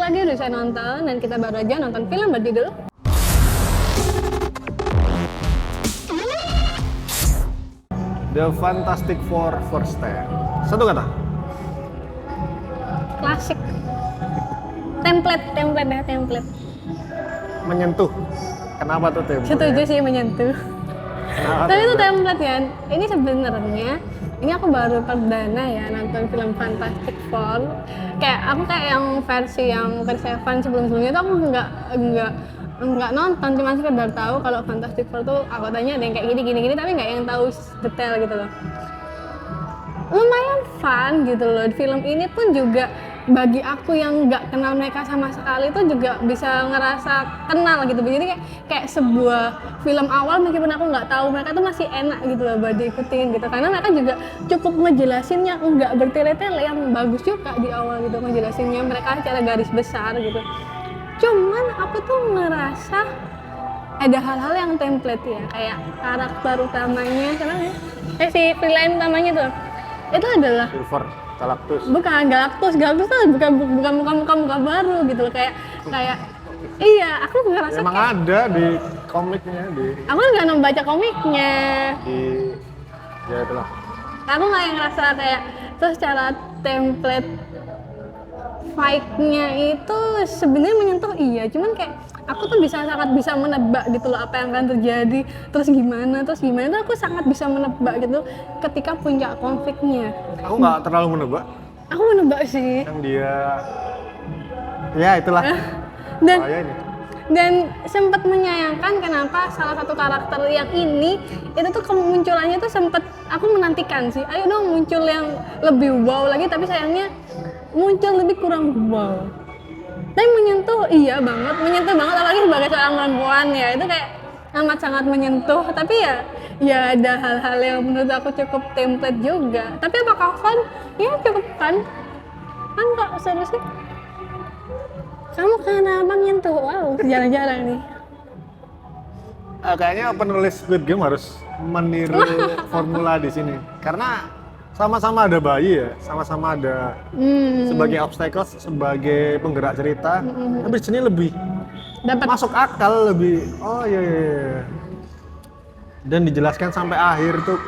lagi udah saya nonton dan kita baru aja nonton film berjudul The Fantastic Four First Step. Satu kata. klasik. Template. Menyentuh. Kenapa tuh template? Setuju sih menyentuh. Kenapa Tapi itu template? template ya. Ini sebenarnya ini aku baru perdana ya nonton film Fantastic Four. Aku kayak yang versi Chris Evans sebelum-sebelumnya tuh aku nggak nonton, cuma sekedar tahu kalau Fantastic Four tuh anggotanya ada yang kayak gini tapi nggak yang tahu detail gitu loh. Lumayan fun gitu loh. Film ini pun juga bagi aku yang nggak kenal mereka sama sekali tuh juga bisa ngerasa kenal gitu. Jadi kayak sebuah film awal meskipun aku nggak tahu mereka tuh masih enak gitu loh buat diikutin gitu. Karena mereka juga cukup ngejelasinnya nggak bertele-tele, yang bagus juga di awal gitu ngejelasinnya mereka secara garis besar gitu. Cuman aku tuh ngerasa ada hal-hal yang template ya, kayak karakter utamanya si villain utamanya tuh itu adalah Silver, Galactus. bukan Galactus tuh bukan muka baru gitu loh, kayak iya aku ngerasa Emang kayak, ada di komiknya aku nggak membaca komiknya, ya itulah. aku nggak yang ngerasa kayak terus secara template fight-nya itu sebenarnya menyentuh iya, cuman kayak aku tuh sangat bisa menebak gitu loh apa yang akan terjadi, terus gimana tuh aku sangat bisa menebak gitu ketika puncak konfliknya. Aku nggak terlalu menebak. Aku menebak sih. Yang dia, ya itulah. Dan Bahaya ini. dan sempat menyayangkan kenapa salah satu karakter yang ini itu tuh kemunculannya tuh sempat aku menantikan sih, ayo dong muncul yang lebih wow lagi, tapi sayangnya muncul lebih kurang wow. Tapi menyentuh banget apalagi sebagai seorang perempuan ya, itu kayak amat sangat menyentuh. Tapi ya ada hal-hal yang menurut aku cukup template juga. Tapi apakah fun? Ya cukup fun kok, seru sih. Kamu kenapa menyentuh? Wow, jarang-jarang nih. Kayaknya penulis Squid Game harus meniru formula di sini, karena sama-sama ada bayi ya, sama-sama ada sebagai obstacles, sebagai penggerak cerita, tapi di sini lebih Dapat masuk akal, lebih iya. Dan dijelaskan sampai akhir tuh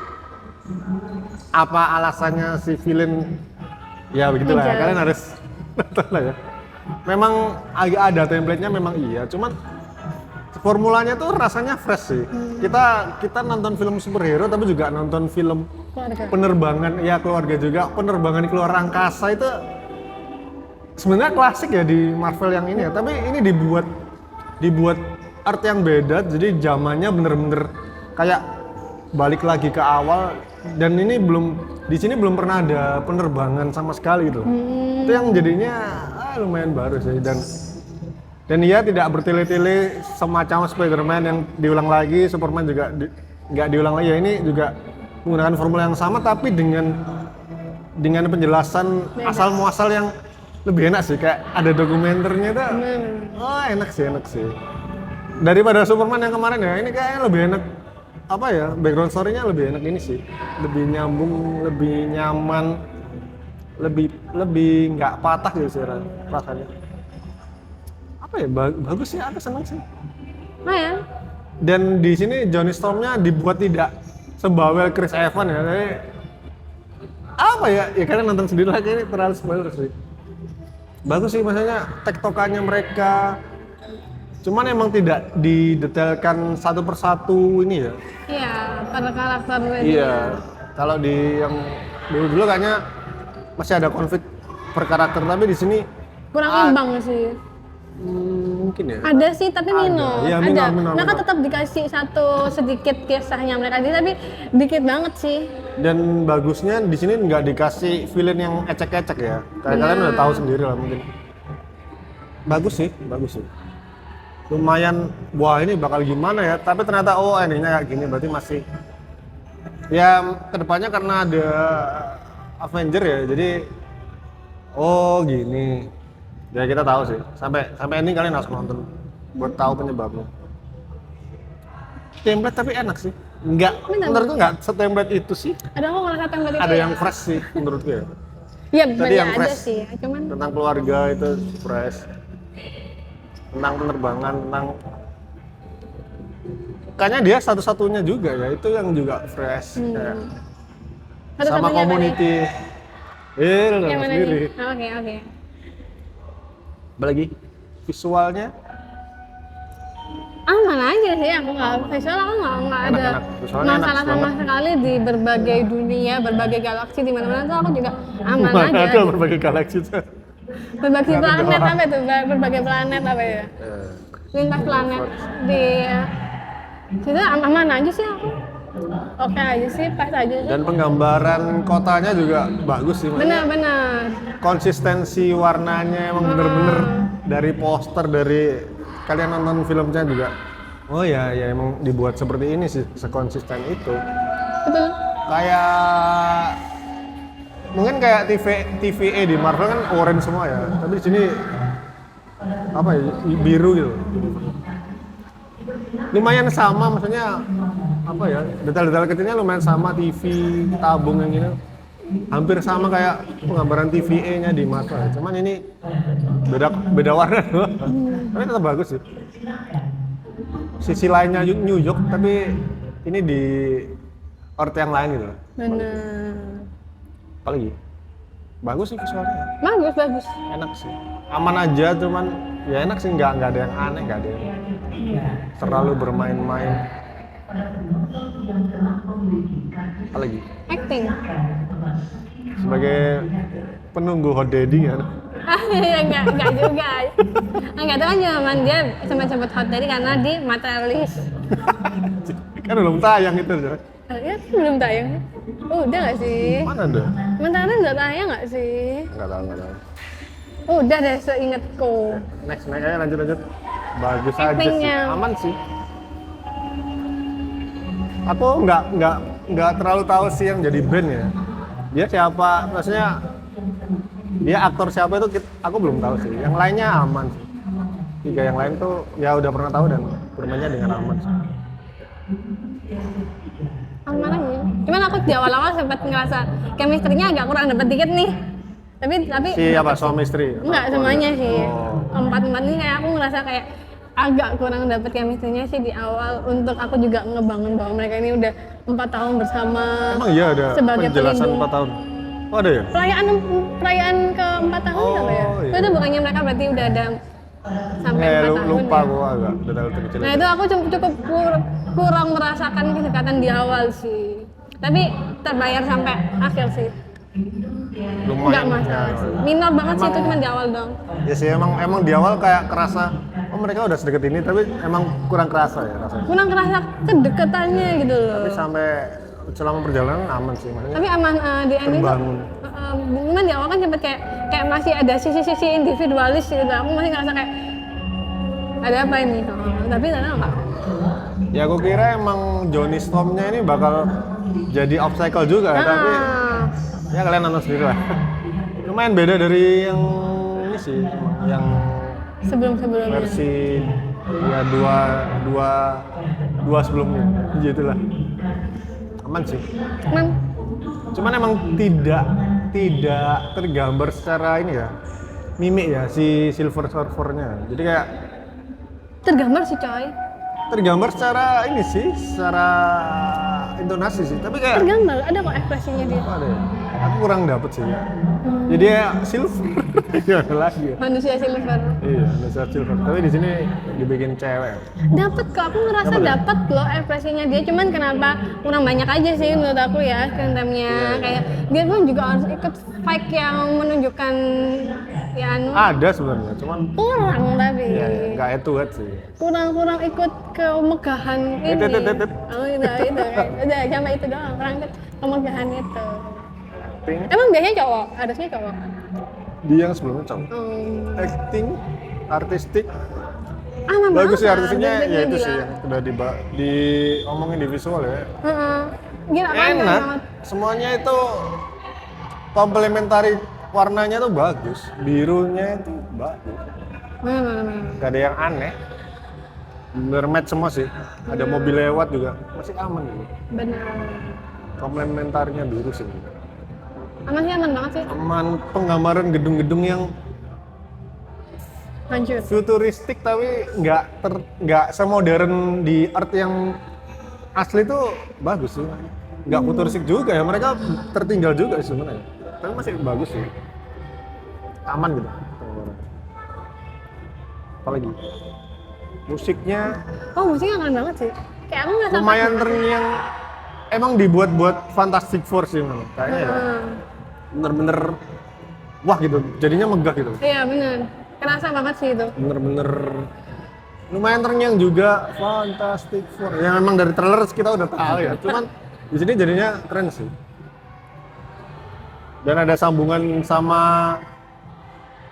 apa alasannya si villain, ya begitulah ya, Ngejar. kalian harus nonton lah ya. Memang agak ada template-nya, memang iya, cuman formulanya tuh rasanya fresh sih. Kita nonton film superhero tapi juga nonton film keluarga. penerbangan, ya keluarga juga, penerbangan di luar angkasa itu sebenarnya klasik ya di Marvel yang ini ya, tapi ini dibuat art yang beda, jadi zamannya bener-bener kayak balik lagi ke awal, dan ini di sini belum pernah ada penerbangan sama sekali gitu. Itu yang jadinya lumayan baru sih, dan dia tidak bertele-tele semacam Spider-Man yang diulang lagi, Superman juga nggak diulang lagi ya. Ini juga menggunakan formula yang sama tapi dengan penjelasan asal muasal yang lebih enak sih, kayak ada dokumenternya tuh. Enak sih daripada Superman yang kemarin ya. Ini kayaknya lebih enak, apa ya, background story-nya lebih enak ini sih, lebih nyambung, lebih nyaman, lebih nggak patah gitu sih rasanya. Apa ya, bagus sih, aku senang sih. Ya. Dan di sini Johnny Storm-nya dibuat tidak sebawel Chris Evans ya. Jadi, apa ya kalian nonton sendiri lagi, ini terlalu spoiler sih. Bagus sih, maksudnya tektokannya mereka. Cuman emang tidak didetailkan satu persatu ini ya. Iya, pada karakter Iya. Kalau di yang dulu kayaknya masih ada konflik per karakter, tapi di sini kurang imbang sih. Mungkin ya. Ada sih, tapi minor. Iya, ada. minor. Mereka tetap dikasih satu sedikit kisahnya mereka, tapi dikit banget sih. Dan bagusnya di sini nggak dikasih villain yang ecek-ecek ya. Kayak kalian udah tahu sendiri lah mungkin. Bagus sih. Lumayan, wah ini bakal gimana ya, tapi ternyata endingnya kayak gini, berarti masih ya kedepannya karena ada Avenger ya, jadi gini ya, kita tahu sih sampai ending kalian harus nonton buat tahu penyebabnya. Template tapi enak sih, menurutku nggak setemplate itu sih, Ada aku ngerasa template itu ada ya. yang fresh sih menurutku ya. Iya, Tadi banyak yang ada fresh sih, cuman tentang keluarga itu fresh. tentang penerbangan, tentang kayaknya dia satu-satunya juga ya, itu yang juga fresh kayak sama Satu-satunya apa nih? community. Yang Udah mana sendiri. nih? Oh, oke. Apa lagi? Visualnya Aman aja sih, aku nggak visual, aku nggak ada Enak-enak. Visualnya enak masalah sama banget. sekali di berbagai dunia, berbagai galaksi di mana-mana tuh aku juga aman mana aja. ada Gitu. berbagai galaksi tuh. Berbagai Nggak ada planet orang. apa itu? Berbagai planet apa ya? Lintas planet di situ aman aja sih aku. Oke aja sih, pas aja sih. Dan penggambaran kotanya juga bagus sih. Maksudnya Benar-benar. konsistensi warnanya emang bener-bener dari poster, dari kalian nonton filmnya juga. Oh ya emang dibuat seperti ini sih, sekonsisten itu. Betul. Kayak mungkin kayak TVA di Marvel kan orange semua ya, tapi di sini apa ya, biru gitu. Lumayan sama, maksudnya apa ya, detail-detail kecilnya lumayan sama, TV tabung yang ini hampir sama kayak penggambaran TVA-nya di Marvel. Cuman ini beda warna doang. Tapi tetap bagus sih. Sisi lainnya New York, tapi ini di Earth yang lain gitu. Benar. Apalagi bagus sih visualnya, Bagus. enak sih, aman aja, cuman ya enak sih, nggak ada yang aneh, nggak ada yang terlalu bermain-main. Apalagi Acting. sebagai penunggu hot daddy kan, Ya enggak juga. Enggak tahu kan zaman dia sempat sebut hot daddy karena di materialis. kan belum tayang itu ya. Ya kan belum tayang. Oh, udah nggak sih? Mana ada? Materialis udah tayang nggak sih? Nggak tahu. Oh, udah deh seingetku. Next aja, lanjut. Bagus aja sih, Actingnya. aman sih. Aku nggak terlalu tahu sih yang jadi band ya. Dia siapa? Maksudnya dia aktor siapa itu aku belum tahu sih. Yang lainnya aman sih. 3 yang lain tuh ya udah pernah tahu dan bermainnya dengan aman sih. Aman aja. Cuman aku di awal-awal sempat ngerasa chemistry-nya agak kurang dapat dikit nih. Tapi Si apa, suami istri? enggak semuanya sih. Oh. Empat-empat ini kayak aku ngerasa kayak agak kurang dapet chemistry-nya sih di awal, untuk aku juga ngebangun bahwa mereka ini udah 4 tahun bersama. Emang iya ada sebagai penjelasan pelindung. 4 tahun? Oh ada ya? Perayaan ke 4 tahun Oh, apa ya? iya. Itu bukannya mereka berarti udah ada sampai 4 tahun Lupa ya? gua agak detail terkecil. Nah itu aku cukup kurang merasakan kedekatan di awal sih. Tapi terbayar sampai akhir sih. Lumayan. Nggak masalah ya. sih. Minor banget sih itu, Emang- cuma di awal dong. Ya sih emang di awal kayak kerasa, oh mereka udah sedekat ini, tapi emang kurang kerasa ya rasanya. Kurang kerasa kedekatannya gitu loh. Tapi sampai selama perjalanan aman sih, maksudnya Tapi aman di ending tuh. terbangun. Cuman di awal kan sempet kayak masih ada sisi-sisi individualis gitu. Aku masih ngerasa kayak ada apa ini? Tapi ternyata enggak. Ya aku kira emang Johnny Storm-nya ini bakal jadi obstacle juga, tapi ya kalian nonton sendiri lah. Lumayan beda dari yang ini sih, yang Sebelum-sebelumnya. versi ya dua sebelumnya, gitu lah. Aman sih. Cuman emang tidak tergambar secara ini ya, mimik ya si Silver Surfer-nya. Jadi kayak Tergambar sih coy. tergambar secara ini sih, secara intonasi sih. Tapi kayak Tergambar, ada kok ekspresinya dia. ada ya? Aku kurang dapet sih ya. Jadi ya silver, gimana lagi ya? Manusia silver. Iya, ada silver. Tapi di sini dibikin cewek. Dapat kok, aku ngerasa Dapet ya? dapat loh ekspresinya dia, cuman kenapa kurang banyak aja sih menurut aku ya screen time-nya. Iya. Kayak dia pun juga harus ikut fight yang menunjukkan ya Ada sebenarnya, cuman kurang tapi ya nggak head to head sih. kurang ikut kemegahan ini. Tet. Oh itu udah cuma itu doang, kurang ikut kemegahan itu. Acting Emang biasanya cowok, harusnya cowok. dia yang sebelumnya cowok. Hmm. Acting, artistik, Aman bagus sih banget, artistiknya. Ya itu gila. sih yang udah diomongin di visual ya. Heeh. Gila kan Enak, banget. semuanya itu komplementari, warnanya tuh bagus, birunya itu bagus. Bener. Gak ada yang aneh, bener match semua sih. Ada mobil lewat juga, masih aman gitu. Bener. Komplementarnya biru sih. Aman sih, aman banget sih. Aman, penggambaran gedung-gedung yang Hancur. futuristik tapi nggak semodern di art yang asli tuh bagus sih. Nggak futuristik juga ya, mereka tertinggal juga sih sebenarnya. Tapi masih bagus sih. Aman gitu. Apalagi musiknya Oh, musiknya keren banget sih. Kayak aku nggak lumayan terngiang. Emang dibuat buat Fantastic Four sih memang. Kayaknya ya bener-bener wah gitu. Jadinya megah gitu. Iya bener. Kerasa banget sih itu. Bener-bener lumayan terngiang juga Fantastic Four. Yang memang dari trailer kita udah tahu ya. Cuman di sini jadinya keren sih. Dan ada sambungan sama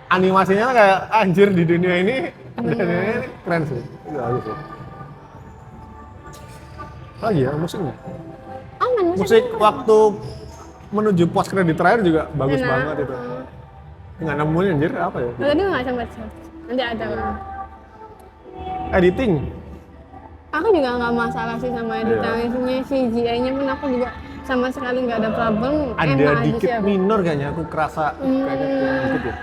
animasinya kayak anjir di dunia ini. Dunia ini keren sih. Itu bagus sih. Oh iya, musiknya. Aman Musik waktu menuju post credit terakhir juga bagus Enak. banget itu. Nggak nemuin anjir apa ya? Tadi nggak sempat sih. Nanti ada lah. Editing. Aku juga nggak masalah sih sama editannya, CGI-nya pun aku juga sama sekali nggak ada problem. Ada Enak aja dikit sih aku. minor kayaknya aku kerasa kayaknya dikit ya.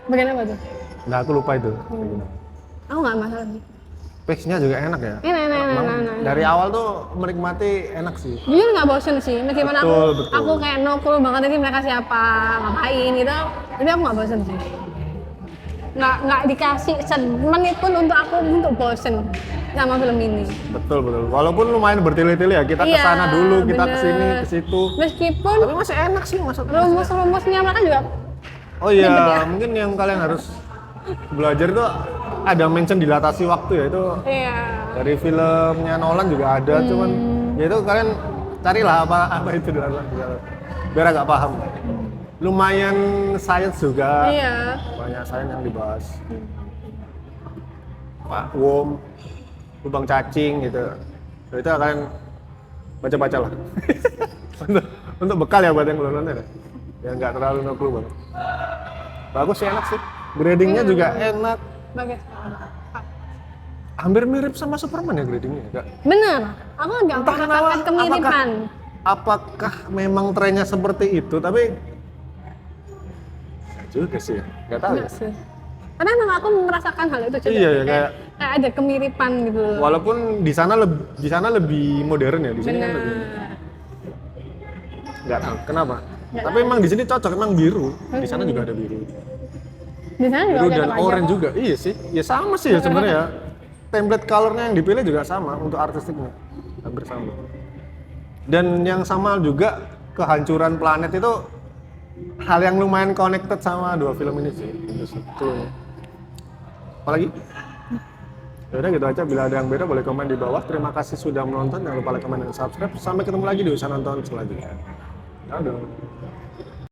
Bagian apa tuh? Nah aku lupa itu. Aku nggak masalah sih. Pace-nya juga enak ya. Enak. Dari awal tuh menikmati enak sih. Jujur nggak bosen sih, meskipun Betul. aku kayak no clue banget ini mereka siapa, ngapain gitu, tapi aku nggak bosen sih. Nggak dikasih semenit pun untuk aku untuk bosen sama film ini. Betul. Walaupun lumayan bertele-tele ya, kita Iya, kesana dulu, kita bener. kesini, ke situ. Meskipun Tapi masih enak sih maksudnya. rumus-rumusnya mereka juga Oh iya, ribet ya. mungkin yang kalian harus belajar itu ada mention dilatasi waktu ya itu. iya. Dari filmnya Nolan juga ada, cuman ya itu kalian carilah apa itu biar agak paham. Lumayan science juga, Iya. banyak science yang dibahas. Pak worm, lubang cacing gitu. Itu kalian baca-baca lah. untuk bekal ya buat yang belum nonton ya. Yang nggak terlalu no clue banget. Bagus sih, enak sih. Gradingnya juga enak. Bagus. Hampir mirip sama Superman ya gradingnya. Nggak? Bener. Aku agak Entah kenapa, merasakan kemiripan. apakah memang trennya seperti itu, tapi nggak juga sih ya, nggak tahu Enggak ya. sih. Karena memang aku merasakan hal itu juga. Iya ya, kayak kayak ada kemiripan gitu loh. walaupun di sana lebih modern ya, di sini kan lebih Bener. nggak tahu kenapa. Nggak Tapi emang di sini cocok, emang biru. Di sana juga ada biru. Di sana juga Biru udah dan ada orange kok. juga. Iya sih, ya sama sih ya sebenarnya ya. Template colornya yang dipilih juga sama untuk artistiknya, hampir sama. Dan yang sama juga kehancuran planet itu hal yang lumayan connected sama dua film ini sih. Itu. Apalagi? Ya udah gitu aja. Bila ada yang beda boleh komen di bawah. Terima kasih sudah menonton. Jangan lupa like, komen, dan subscribe. Sampai ketemu lagi di usaha nonton selanjutnya. Dadah.